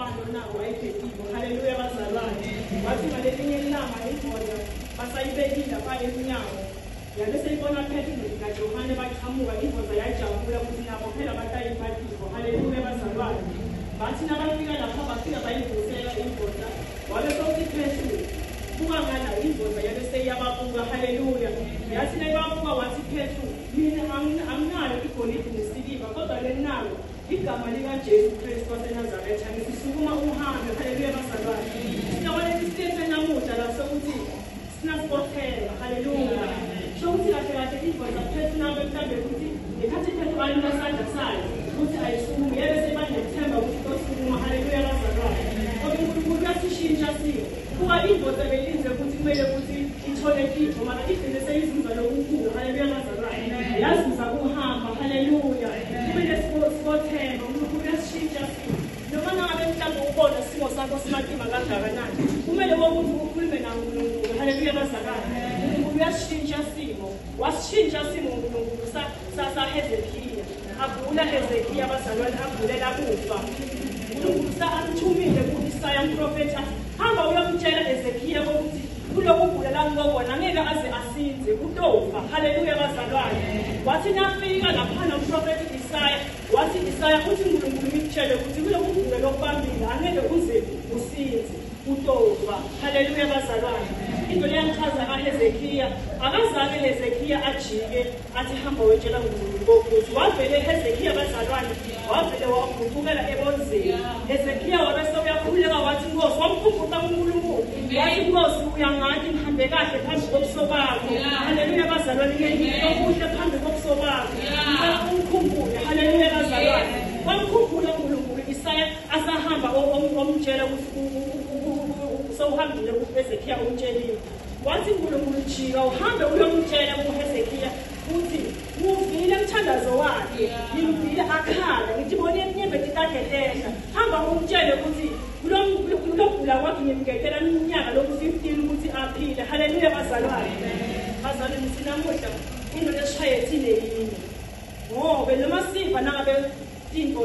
umbhalo nawo wayiphethiwe. Haleluya bazalwane. Wathi ngalelinye ilanga indoda basayibekile apha emnyango. Yabe seyibona Petru naJohane baqhamuka, indoda yajabula ukuthi nabo phela batayiphathiwe. Haleluya bazalwane. Bathi nabafika lapha bafika bayivusela indoda. Wabe sokuthi Petru buka ngala indoda yabe seyababuka. Haleluya. Yathi nayibabuka wathi Petru, mina anginayo igolide nesiliva kodwa lenalo igama likaJesu Kristu waseNazaretha. Ngisukuma uhambe. Haleluya bazalwane. Sinabona isithethe namuhla la sokuthi sinasibophela. Haleluya. Sokuthi kahle kahle indoda Petru nabe mhlambe ukuthi ngekhathi Petru alula isandla sayo ukuthi ayisukume, yabe sebanethemba ukuthi tosukuma. Haleluya bazalwane. Kodwa uNkulunkulu uyasishintsha simo. Kuba indoda belinze ukuthi kumele ukuthi ithole impilo, mara igcine seyizuza lokukhulu. Haleluya bazalwane. Yazuza kuhamba. Haleluya. Kumele sibothemba. uNkulunkulu uyasishintsha simo. Noma ngabe mhlawumbe ubona isimo sakho simatima kangakanani, kumele wokuthi ukhulume naNkulunkulu. Haleluya bazalwane. uNkulunkulu uyasishintsha simo. Wasishintsha simo uNkulunkulu saHezekiya. Avula Hezekiya bazalwane, avulela kufa. uNkulunkulu amthumile ku-Isaya umprofethi athi hamba uyomtshela Hezekiya ukuthi kuloku kugula la ngokubona ngeke aze asinze utofa. Haleluya bazalwane. Wathi nafika laphana umprofethi Isaya, wathi Isaya uthi uNkulunkulu ngikutshele ukuthi kuloku kugula lokubambile angeke uze usinze utofa. Haleluya bazalwane. Into leyangichaza kaHezekiya, akazange Hezekiya ajike athi hamba wetshela uNkulunkulu ukuthi wavele Hezekiya bazalwane, wavele waguqukela ebonzeni. Hezekiya wabe sewuyakhuleka wathi Nkosi, wamkhumbuza uNkulunkulu. Wathi Nkosi, uyangathi ngihambe kahle phambi kobuso bakho. Haleluya bazalwane. Ngiyinto okuhle phambi kobuso bakho. Umkhumbule. Haleluya bazalwane. Wamkhumbula uNkulunkulu. Isaya asahamba omtshela ukuthi sewuhambile kuHezekiya umtshelile. Wathi uNkulunkulu jika uhambe uyomtshela kuHezekiya ukuthi uvile umthandazo wakhe, ngimvile akhala, ngibone inyembezi kakhe ehla. Hamba umtshele ukuthi kulogula kwakhe ngimngedela iminyaka loku-15 ukuthi aphile. Haleluya bazalwane. Bazalwane sinamuhla into lesishayethile yini ngobe noma siva nangabe into